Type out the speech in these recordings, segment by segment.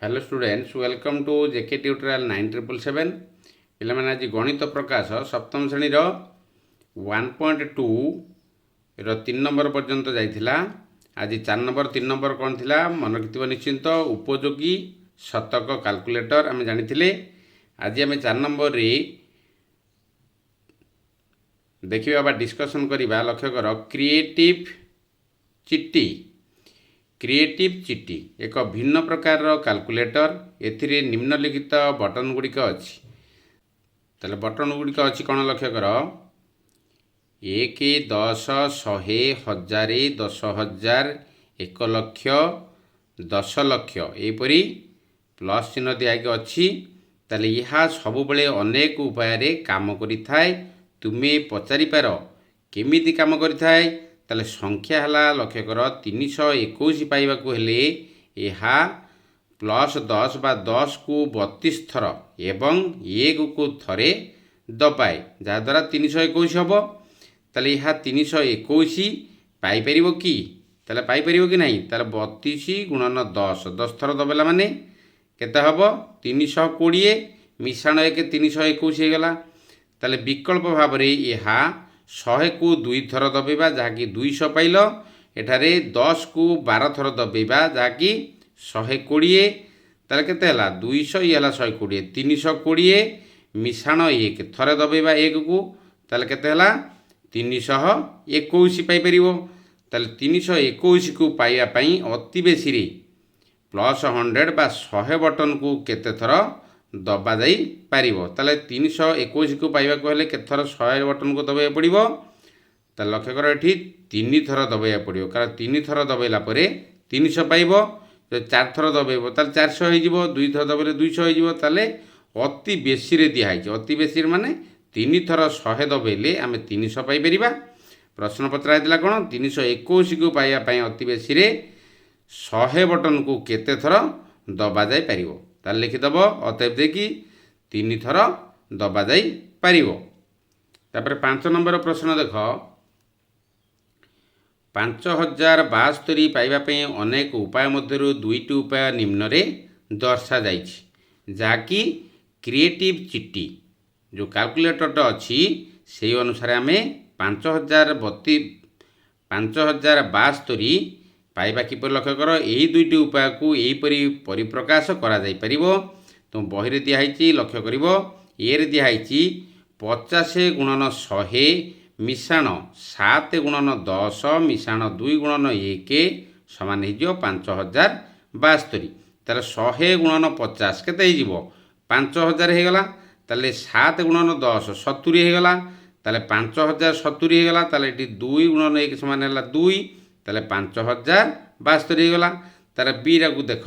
Hello students, welcome to JK tutorial 9777। पिलाମାନେ ଆଜି ଗଣିତ ପ୍ରକାଶ ସପ୍ତମ ଶ୍ରେଣୀର 1.2 ର 3 ନମ୍ବର ପର୍ଯ୍ୟନ୍ତ ଯାଇଥିଲା। ଆଜି 4 ନମ୍ବର 3 ନମ୍ବର କ'ଣ ଥିଲା ମନେ ରଖିଥିବ ନିଶ୍ଚିନ୍ତ। ଉପଯୋଗୀ ଶତକ କାଲକୁଲେଟର ଆମେ ଜାଣିଥିଲେ। ଆଜି ଆମେ 4 ନମ୍ବରରେ ଦେଖିବା ବା ଡିସ୍କସନ୍ କରିବା। ଲକ୍ଷ୍ୟ କର, କ୍ରିଏଟିଭ୍ ଚିଟି। क्रिएटिव चिटी एक भिन्न प्रकार कैलकुलेटर। एथिरे निम्नलिखित बटन गुड़िक अच्छी। ताले बटन गुड़िक अच्छी कौन लक्ष्य कर, 1 10 100 1000 10,000 1 लक्ष 10 लक्ष एपरी प्लस चिन्ह दिखाई अच्छी। ताले यह सब बेले अनेक उपाय काम करि थाए। तुमे पचारि पार केमिति काम करि थाए। ताले संख्या हला लक्ष्य कर 321 पाइबाकू हेले एहा प्लस 10 बा 10 को 32 थर एवं 1 को थरे दबाए, जहाद्वारा 321 हम। ताले यह 321 पाइपर कि ताले पाइपर कि नहीं। ताले 32 गुणन 10 10 थर दबाला माने केते हम 320 मिश्रण 1 321 होगला। ताले विकल्प भाव में यह 100 को 2 थर दबेबा जहाँकि 200 पाइल। एठारे 10 को 12 थर दबेबा जहाँकि 120। ताले केते हला 200 ये हला 120 320 मिश्रण 1 थरे दबेबा 1 को। ताले केते हला 321 पाई परिबो। ताले 321 को पाइबा पई अति बेसी रे प्लस 100 बा 100 बटन को केते थर दबा जाई पारिबो। ताले 321 को पाइबा को हेले केते थर 100 बटन को दबाया पड़िबो। ताले लक्ष्य कर एठी 3 थर दबाया पड़िबो, कारण 3 थर दबाइला परे 300 पाइबो। जो 4 थर दबाइबो ताले 400 हो जिवो, 2 थर दबाइले 200 हो जिवो। ताले अति बेसी रे दिया है। अति बेसी माने 3 थर 100 दबाइले आमे 300 पाई परिबा। प्रश्न पत्र आइतला कोन 321 को पाइबा पई अति बेसी रे 100 बटन को केते थर दबा जाई पारिबो। ताले लिखिदब अतएव देखि 3 थर दबा जाई पारिबो। तापर 5 नंबर प्रश्न देख, 5072 पाइबा पई अनेक उपाय मध्यरु दुईटी उपाय निम्न रे दर्शा जाइछि, जाकि क्रिएटिव चिट्टी जो कैलकुलेटर अच्छी से अनुसार आमे 5072 पाइबा किपर लक्ष्य कर। यही दुईटी उपाय को यहीपरि परिप्रकाश करा जाई परिबो। तुम बही रे दिखाई लक्ष्य करिवो। ए रे दिखाई 50 गुणन 100 मिश्रण 7 गुणन 10 मिश्रण 2 गुणन 1 समान हो 5072। तार 100 गुणन 50 केते हो 5000 हो गला। ताले 7 गुणन 10 70 हो गला। ताले 5070 हो गला। ताले 2 गुणन 1 समान है 2, ताले 5072 हो गला। तार बी रा को देख,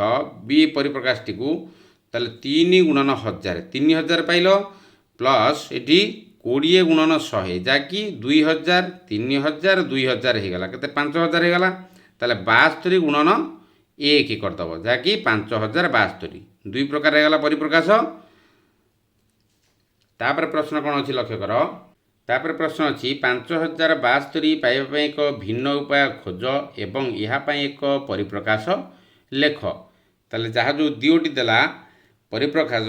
बी परिप्रकाश टी को ताले 3 गुणन 1000 3000 पाइल प्लस एटी 20 गुणन 100 जाकि 2000 3000 2000 हो गला केते 5000 हो गला। ताले 72 गुणन 1 करदब जाकि 5072 दुई प्रकार हो गला परिप्रकाश। तापर प्रश्न कौन अच्छी लक्ष्य कर। तापर प्रश्न अच्छी 5072 पाइबा पई एक भिन्न उपाय खोज एवं यहा पई एक परिप्रकाश लेख। ताले जहाँ जो दियोटी देला परिप्रकाश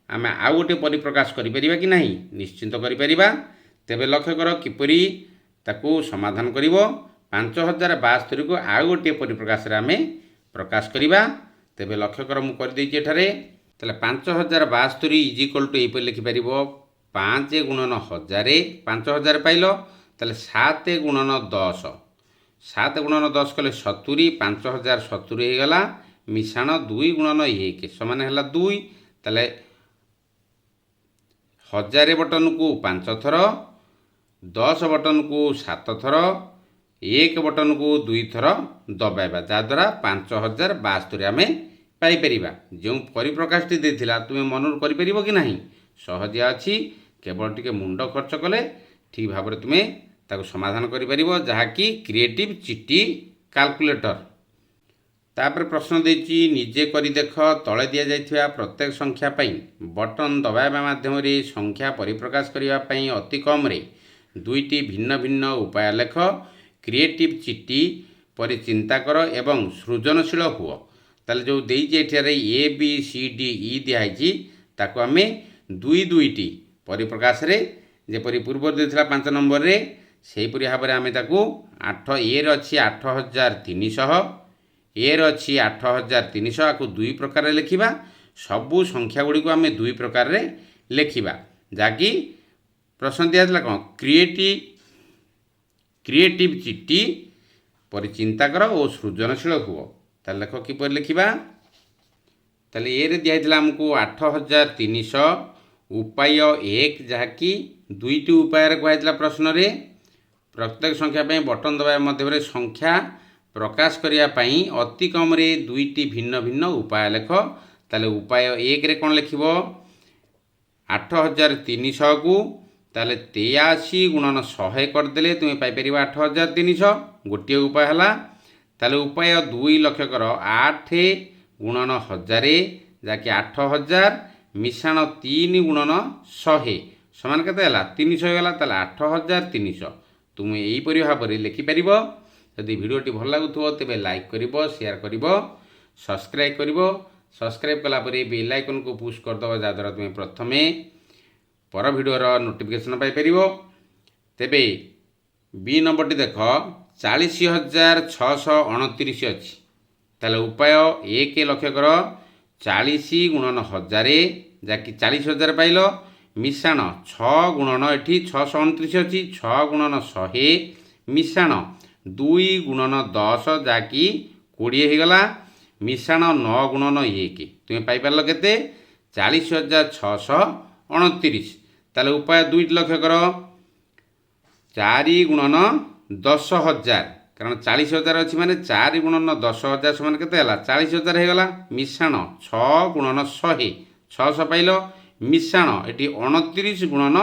आमे आउ गोटे परिप्रकाश करि परिबा कि नहीं, निश्चिंत करि परिबा। तेबे लक्ष्य कर किपरि ताकू समाधान करिवो। 5072 को आउ गोटे परिप्रकाश रे आमे प्रकाश करिबा। तेबे लक्ष्य कर मु कर देछि एठारे। ताले 5072 इज इक्वल टू एपर लिखि परिबो 5 गुणन 1000 5000 पाइलो। ताले 7 गुणन 10 7 गुणन 10 कले 70 5070 हो गला मिश्रण 2 गुणन 1 समान है 2। ताले 1000 बटन को 5 थर, 10 बटन को 7 थर, 1 बटन को 2 थर दबाइबा, जहाद्वारा 5072 आमे पाई परिबा। जो परिप्रकाश टी देथिला तुमे मनोर करि परिबो कि नहीं, सहजिया अछि। केवल टिके मुंड खर्च कले ठीक भाव में तुमे ताको समाधान करि परिबो, जहा कि क्रिएटिव चिट्टी कैलकुलेटर। तापर प्रश्न देछि निजे करि देख। तळे दिया जाइथिबा प्रत्येक संख्या पई बटन दबाइबा माध्यम रे संख्या परिप्रकाश करिबा पई अति कम रे दुईटी भिन्न भिन्न उपाय लेख। क्रिएटिव चिट्टी पर चिंता कर एवं सृजनशील हुओ। ତାହେଲେ ଯେଉଁ ଦେଇଛି ଏଠାରେ ଏ ବି ସି ଡି ଇ ଦିଆହେଇଛି ତାକୁ ଆମେ ଦୁଇ ଦୁଇଟି ପରିପ୍ରକାଶରେ ଯେପରି ପୂର୍ବରୁ ଦେଇଥିଲା 5 ନମ୍ବରରେ ସେହିପରି ଭାବରେ ଆମେ ତାକୁ ଏରେ ଅଛି 8300, ଏରେ ଅଛି 8300, ଆକୁ ଦୁଇ ପ୍ରକାରରେ ଲେଖିବା। ସବୁ ସଂଖ୍ୟା ଗୁଡ଼ିକୁ ଆମେ ଦୁଇ ପ୍ରକାରରେ ଲେଖିବା, ଯାହାକି ପ୍ରଶ୍ନ ଦିଆଯାଇଥିଲା କ'ଣ କ୍ରିଏଟିଭ୍ ଚିଠି ପରି ଚିନ୍ତା କର ଓ ସୃଜନଶୀଳ ହୁଅ। ତାହେଲେ ଲେଖ କିପରି ଲେଖିବା। ତାହେଲେ ଏରେ ଦିଆଯାଇଥିଲା ଆମକୁ 8300, ଉପାୟ 1 ଯାହାକି ଦୁଇଟି ଉପାୟରେ କୁହାଯାଇଥିଲା ପ୍ରଶ୍ନରେ। ପ୍ରତ୍ୟେକ ସଂଖ୍ୟା ପାଇଁ ବଟନ ଦବାଇବା ମଧ୍ୟରେ ସଂଖ୍ୟା ପ୍ରକାଶ କରିବା ପାଇଁ ଅତି କମରେ ଦୁଇଟି ଭିନ୍ନ ଭିନ୍ନ ଉପାୟ ଲେଖ। ତାହେଲେ ଉପାୟ 1ରେ କ'ଣ ଲେଖିବ 8300କୁ ତାହେଲେ 83 ଗୁଣନ 100 କରିଦେଲେ ତୁମେ ପାଇପାରିବ 8300, ଗୋଟିଏ ଉପାୟ ହେଲା। ତାହେଲେ ଉପାୟ 2 ଲକ୍ଷ୍ୟ କର 8 ଗୁଣନ 1000 ଯାହାକି 8000 ମିଶାଣ 3 ଗୁଣନ 100 ସମାନ କେତେ ହେଲା 300 ହେଇଗଲା। ତାହେଲେ 8300 ତୁମେ ଏହିପରି ଭାବରେ ଲେଖିପାରିବ। ଯଦି ଭିଡ଼ିଓଟି ଭଲ ଲାଗୁଥିବ ତେବେ ଲାଇକ୍ କରିବ, ସେୟାର କରିବ, ସବସ୍କ୍ରାଇବ୍ କରିବ। ସବସ୍କ୍ରାଇବ୍ କଲାପରେ ବେଲ୍ ଆଇକନ୍କୁ ପୁଶ୍ କରିଦେବ, ଯାହାଦ୍ୱାରା ତୁମେ ପ୍ରଥମେ ପର ଭିଡ଼ିଓର ନୋଟିଫିକେସନ୍ ପାଇପାରିବ। ତେବେ ବି ନମ୍ବରଟି ଦେଖ 40629 ଅଛି। ତାହେଲେ ଉପାୟ 1 ଲକ୍ଷ୍ୟ କର 40 ଗୁଣନ 1000 ଯାହାକି 40000 ପାଇଲ, ମିଶାଣ 6 ଗୁଣନ ଏଠି 629 ଅଛି 6 ଗୁଣନ 100 ମିଶାଣ 2 ଗୁଣନ 10 ଯାହାକି 20 ହେଇଗଲା, ମିଶାଣ 9 ଗୁଣନ 1 ତୁମେ ପାଇପାରିଲ କେତେ 40629। ତାହେଲେ ଉପାୟ 2 ଲକ୍ଷ୍ୟ କର 4 ଗୁଣନ 10000, କାରଣ 40000 ଅଛି ମାନେ 4 ଗୁଣନ 10000 ସମାନ କେତେ ହେଲା 40000 ହେଇଗଲା, ମିଶାଣ 6 ଗୁଣନ 100 600 ପାଇଲ, ମିଶାଣ ଏଠି 29 ଗୁଣନ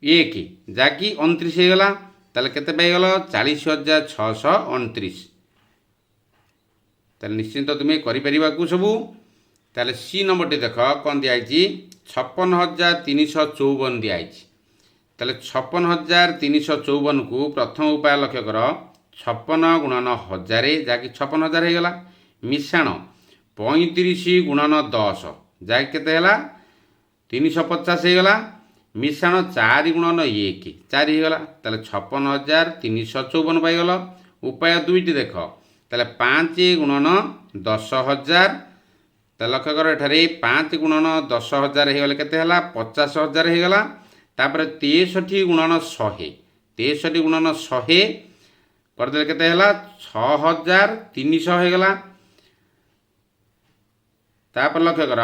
1 ଯାହାକି 29 ହେଇଗଲା। ତାହେଲେ କେତେ ପାଇଗଲ 40629। ତାହେଲେ ନିଶ୍ଚିନ୍ତ ତୁମେ କରିପାରିବାକୁ ସବୁ। ତାହେଲେ ସି ନମ୍ବରଟି ଦେଖ କ'ଣ ଦିଆହେଇଛି 56354 ଦିଆହେଇଛି। ତାହେଲେ 56354କୁ ପ୍ରଥମ ଉପାୟ ଲକ୍ଷ୍ୟ କର 56 ଗୁଣନ 1000 ଯାହାକି 56000 ହେଇଗଲା, ମିଶାଣ 35 ଗୁଣନ 10 ଯାହାକି କେତେ ହେଲା 350 ହେଇଗଲା, ମିଶାଣ 4 ଗୁଣନ 1 4 ହେଇଗଲା। ତାହେଲେ 56354 ପାଇଗଲ। ଉପାୟ 2ଟି ଦେଖ ତାହେଲେ 5 ଗୁଣନ 10000, ତାହେଲେ ଲକ୍ଷ୍ୟ କର ଏଠାରେ 5 ଗୁଣନ 10000 ହେଇଗଲେ କେତେ ହେଲା 50000 ହେଇଗଲା। ତାପରେ 63 ଗୁଣନ 100 63 ଗୁଣନ 100 କରିଦେଲେ କେତେ ହେଲା 6300 ହେଇଗଲା। ତାପରେ ଲକ୍ଷ୍ୟ କର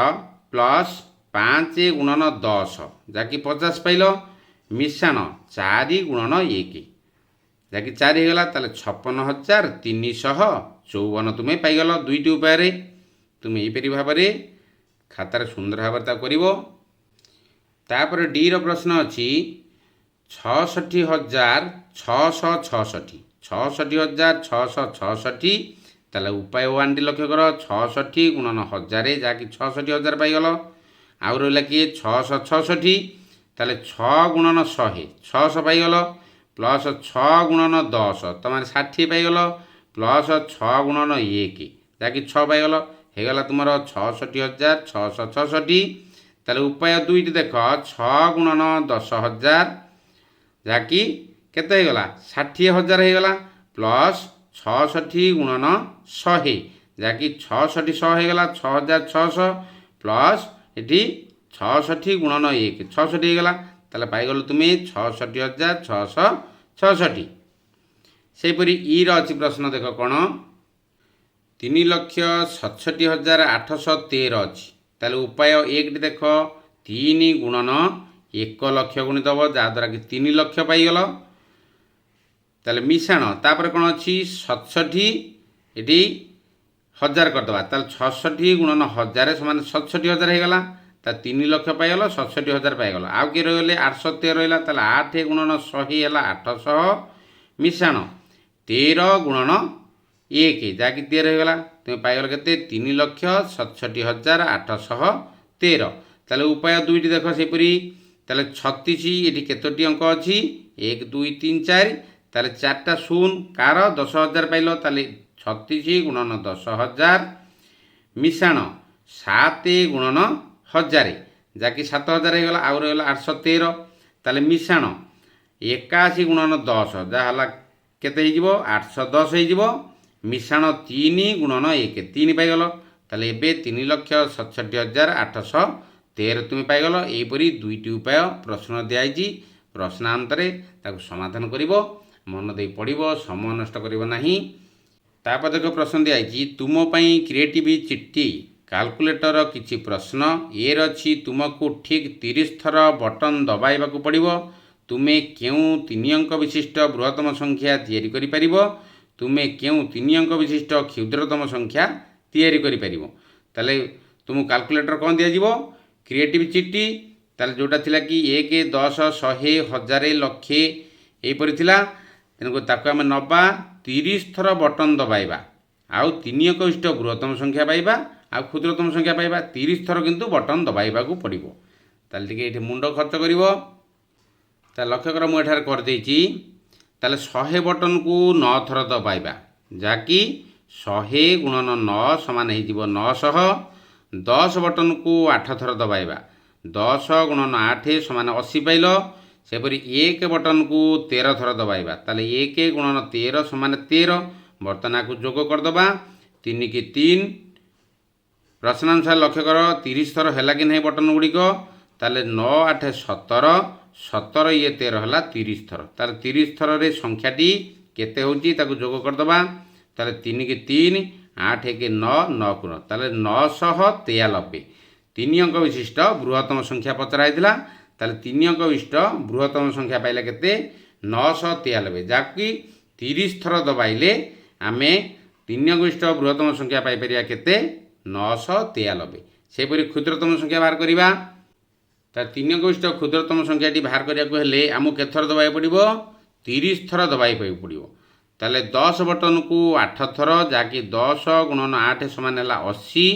ପ୍ଲସ୍ 5 ଗୁଣନ 10 ଯାହାକି 50 ପାଇଲ, ମିଶାଣ 4 ଗୁଣନ 1 ଯାହାକି 4 ହେଇଗଲା। ତାହେଲେ 56354 ତୁମେ ପାଇଗଲ ଦୁଇଟି ଉପାୟରେ। ତୁମେ ଏହିପରି ଭାବରେ ଖାତାରେ ସୁନ୍ଦର ଭାବରେ ତାକୁ କରିବ। ତାପରେ ଡିର ପ୍ରଶ୍ନ ଅଛି 66666 66666। ତାହେଲେ ଉପାୟ 1ଟି ଲକ୍ଷ୍ୟ କର 66 ଗୁଣନ 1000 ଯାହାକି 66000 ପାଇଗଲ। ଆଉ ରହିଲା କିଏ 666, ତାହେଲେ 6 ଗୁଣନ 100 600 ପାଇଗଲ, ପ୍ଲସ୍ 6 ଗୁଣନ 10 ତୁମେ 60 ପାଇଗଲ, ପ୍ଲସ୍ 6 ଗୁଣନ 1 ଯାହାକି 6 ପାଇଗଲ, ହେଇଗଲା ତୁମର 66666। ତାହେଲେ ଉପାୟ 2ଟି ଦେଖ 6 ଗୁଣନ 10000 ଯାହାକି କେତେ ହେଇଗଲା 60000 ହେଇଗଲା, ପ୍ଲସ୍ 66 ଗୁଣନ 100 ଯାହାକି 6600 ହେଇଗଲା 6600, ପ୍ଲସ୍ ଏଠି 66 ଗୁଣନ 1 66 ହେଇଗଲା। ତାହେଲେ ପାଇଗଲ ତୁମେ 66666। ସେହିପରି ଇର ଅଛି ପ୍ରଶ୍ନ ଦେଖ କ'ଣ 3,67,813 ଅଛି। ତାହେଲେ ଉପାୟ 1ଟି ଦେଖ 3 ଗୁଣନ 1 ଲକ୍ଷ ଗୁଣିଦେବ, ଯାହାଦ୍ୱାରା କି 3 ଲକ୍ଷ ପାଇଗଲ। ତାହେଲେ ମିଶାଣ ତାପରେ କ'ଣ ଅଛି 67 ଏଠି 1000 କରିଦେବା, ତାହେଲେ 66 ଗୁଣନ 1000 ସମାନ 67000 ହେଇଗଲା। ତା 3 ଲକ୍ଷ ପାଇଗଲ 67000 ପାଇଗଲ। ଆଉ କିଏ ରହିଗଲେ 813 ରହିଲା, ତାହେଲେ 8 ଗୁଣନ 100 ହେଲା 800, ମିଶାଣ 13 ଗୁଣନ 1 ଯାହାକି 13 ହେଇଗଲା। ତୁମେ ପାଇଗଲ କେତେ 3,67,813। ତାହେଲେ ଉପାୟ 2ଟି ଦେଖ ସେହିପରି। ତାହେଲେ 36 ଏଠି କେତୋଟି ଅଙ୍କ ଅଛି 1 2 3 4, ତାହେଲେ 4ଟା ଶୂନ କାହାର 10000 ପାଇଲ, ତାହେଲେ 36 ଗୁଣନ 10000 ମିଶାଣ 7 ଗୁଣନ 1000 ଯାକି 7000 ହେଇଗଲା, ଆଉ ରହିଗଲା 813। ତାହେଲେ ମିଶାଣ 81 ଗୁଣନ 10 ଯାହା ହେଲା କେତେ ହେଇଯିବ 810 ହେଇଯିବ। ମିଶାଣ 3 ଗୁଣନ 1 3 ପାଇଗଲ। ତାହେଲେ ଏବେ 3,67,813 ତୁମେ ପାଇଗଲ। ଏହିପରି ଦୁଇଟି ଉପାୟ ପ୍ରଶ୍ନ ଦିଆଯାଇଛି। ପ୍ରଶ୍ନାନ୍ତରେ ତାକୁ ସମାଧାନ କରିବ, ମନ ଦେଇ ପଢ଼ିବ, ସମୟ ନଷ୍ଟ କରିବ ନାହିଁ। ତାପରେ ଦେଖ ପ୍ରଶ୍ନ ଦିଆଯାଇଛି, ତୁମ ପାଇଁ କ୍ରିଏଟିଭ୍ ଚିଠି କାଲକୁଲେଟର କିଛି ପ୍ରଶ୍ନ। ଏର ଅଛି ତୁମକୁ ଠିକ୍ 30 ଥର ବଟନ୍ ଦବାଇବାକୁ ପଡ଼ିବ। ତୁମେ କେଉଁ 3 ଅଙ୍କ ବିଶିଷ୍ଟ ବୃହତ୍ତମ ସଂଖ୍ୟା ତିଆରି କରିପାରିବ? ତୁମେ କେଉଁ 3 ଅଙ୍କ ବିଶିଷ୍ଟ କ୍ଷୁଦ୍ରତମ ସଂଖ୍ୟା ତିଆରି କରିପାରିବ? ତାହେଲେ ତୁମକୁ କାଲକୁଲେଟର କ'ଣ ଦିଆଯିବ? କ୍ରିଏଟିଭ୍ ଚିଠି। ତାହେଲେ ଯେଉଁଟା ଥିଲା କି 1, 10, 100, 1000, ଲକ୍ଷେ ଏହିପରି ଥିଲା। ତେଣୁ ତାକୁ ଆମେ ନେବା 30 ଥର ବଟନ୍ ଦବାଇବା, ଆଉ 3 ଅଙ୍କ ବିଶିଷ୍ଟ ବୃହତ୍ତମ ସଂଖ୍ୟା ପାଇବା, ଆଉ କ୍ଷୁଦ୍ରତମ ସଂଖ୍ୟା ପାଇବା। 30 ଥର କିନ୍ତୁ ବଟନ୍ ଦବାଇବାକୁ ପଡ଼ିବ। ତାହେଲେ ଟିକେ ଏଠି ମୁଣ୍ଡ ଖର୍ଚ୍ଚ କରିବ। ତାହେଲେ ଲକ୍ଷ୍ୟ କର, ମୁଁ ଏଠାରେ କରିଦେଇଛି। ତାହେଲେ 100 ବଟନ୍କୁ 9 ଥର ଦବାଇବା, ଯାହାକି 100 ଗୁଣନ 9 ସମାନ ହେଇଯିବ 900। 10 ବଟନ୍କୁ 8 ଥର ଦବାଇବା, 10 ଗୁଣନ 8 ସମାନ 80 ପାଇଲ। ସେପରି 1 ବଟନ୍କୁ 13 ଥର ଦବାଇବା, ତାହେଲେ 1 ଗୁଣନ 13 ସମାନ 13। ବର୍ତ୍ତମାନ ଆକୁ ଯୋଗ କରିଦେବା, 3 କି 3। ପ୍ରଶ୍ନାନୁସାରେ ଲକ୍ଷ୍ୟ କର 30 ଥର ହେଲା କି ନାହିଁ ବଟନ୍ ଗୁଡ଼ିକ। ତାହେଲେ 9, 8, 17, 17 ଇଏ 13 ହେଲା 30 ଥର। ତାହେଲେ 30 ଥରରେ ସଂଖ୍ୟାଟି କେତେ ହେଉଛି ତାକୁ ଯୋଗ କରିଦେବା। ତାହେଲେ 3 କି 3, 8, 1, 9, 9 କୁ 9, ତାହେଲେ 993। 3 ଅଙ୍କ ବିଶିଷ୍ଟ ବୃହତ୍ତମ ସଂଖ୍ୟା ପଚରା ହେଇଥିଲା। ତାହେଲେ 3 ଅଙ୍କ ବିଶିଷ୍ଟ ବୃହତ୍ତମ ସଂଖ୍ୟା ପାଇଲା କେତେ? 993, ଯାହାକି 30 ଥର ଦବାଇଲେ ଆମେ 3 ଅଙ୍କ ବିଶିଷ୍ଟ ବୃହତ୍ତମ ସଂଖ୍ୟା ପାଇପାରିବା କେତେ? 993। ସେହିପରି କ୍ଷୁଦ୍ରତମ ସଂଖ୍ୟା ବାହାର କରିବା। ତାହେଲେ 3 ଅଙ୍କ ବିଶିଷ୍ଟ କ୍ଷୁଦ୍ରତମ ସଂଖ୍ୟାଟି ବାହାର କରିବାକୁ ହେଲେ ଆମକୁ କେତେ ଥର ଦବାଇବାକୁ ପଡ଼ିବ? 30 ଥର ଦବାଇବାକୁ ପଡ଼ିବ। ତାହେଲେ 10 ବଟନ୍କୁ 8 ଥର, ଯାହାକି 10 ଗୁଣନ 8 ସମାନ ହେଲା 80।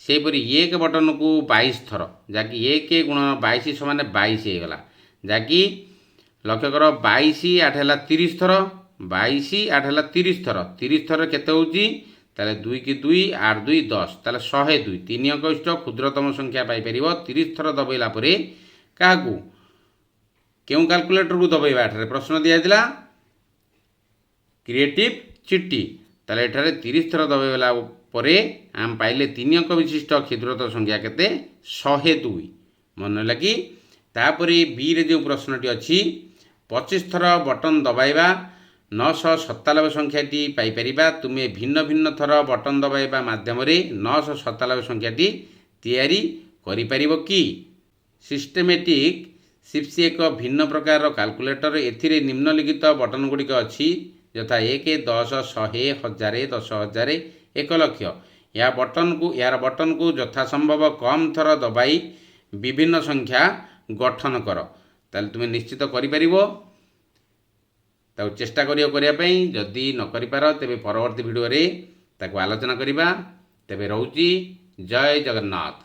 ସେହିପରି 1 ବଟନ୍କୁ 22 ଥର, ଯାହାକି 1 ଗୁଣନ 22 ସମାନ 22 ହେଇଗଲା। ଯାହାକି ଲକ୍ଷ୍ୟ କର 22, 8 ହେଲା 30 ଥର, 22, 8 ହେଲା 30 ଥର। 30 ଥର କେତେ ହେଉଛି? ତାହେଲେ 2 କି 2, 8, 2, 10, ତାହେଲେ 102। 3 ଅଙ୍କ ବିଶିଷ୍ଟ କ୍ଷୁଦ୍ରତମ ସଂଖ୍ୟା ପାଇପାରିବ 30 ଥର ଦବାଇଲା ପରେ। କାହାକୁ? କେଉଁ କାଲକୁଲେଟରକୁ ଦବାଇବା? ଏଠାରେ ପ୍ରଶ୍ନ ଦିଆଯାଇଥିଲା କ୍ରିଏଟିଭ୍ ଚିଠି। ତାହେଲେ ଏଠାରେ 30 ଥର ଦବାଇଲା ପରେ ଆମେ ପାଇଲେ 3 ଅଙ୍କ ବିଶିଷ୍ଟ କ୍ଷୁଦ୍ରତମ ସଂଖ୍ୟା କେତେ? 102। ମନେ ହେଲା କି? ତାପରେ ବିରେ ଯେଉଁ ପ୍ରଶ୍ନଟି ଅଛି, 25 ଥର ବଟନ୍ ଦବାଇବା 997 ସଂଖ୍ୟାଟି ପାଇପାରିବା। ତୁମେ ଭିନ୍ନ ଭିନ୍ନ ଥର ବଟନ୍ ଦବାଇବା ମାଧ୍ୟମରେ 997 ସଂଖ୍ୟାଟି ତିଆରି କରିପାରିବ କି? ସିଷ୍ଟେମେଟିକ୍ ସିପ୍ସ ଏକ ଭିନ୍ନ ପ୍ରକାରର କାଲକୁଲେଟର। ଏଥିରେ ନିମ୍ନଲିଖିତ ବଟନ୍ ଗୁଡ଼ିକ ଅଛି, ଯଥା 1, 10, 100, 1000, 10,000, 1 ଲକ୍ଷ। ଏହାର ବଟନ୍କୁ ଯଥାସମ୍ଭବ କମ୍ ଥର ଦବାଇ ବିଭିନ୍ନ ସଂଖ୍ୟା ଗଠନ କର। ତାହେଲେ ତୁମେ ନିଶ୍ଚିତ କରିପାରିବ। ତାକୁ ଚେଷ୍ଟା କରିବା ପାଇଁ। ଯଦି ନ କରିପାର ତେବେ ପରବର୍ତ୍ତୀ ଭିଡ଼ିଓରେ ତାକୁ ଆଲୋଚନା କରିବା। ତେବେ ରହୁଛି। ଜୟ ଜଗନ୍ନାଥ।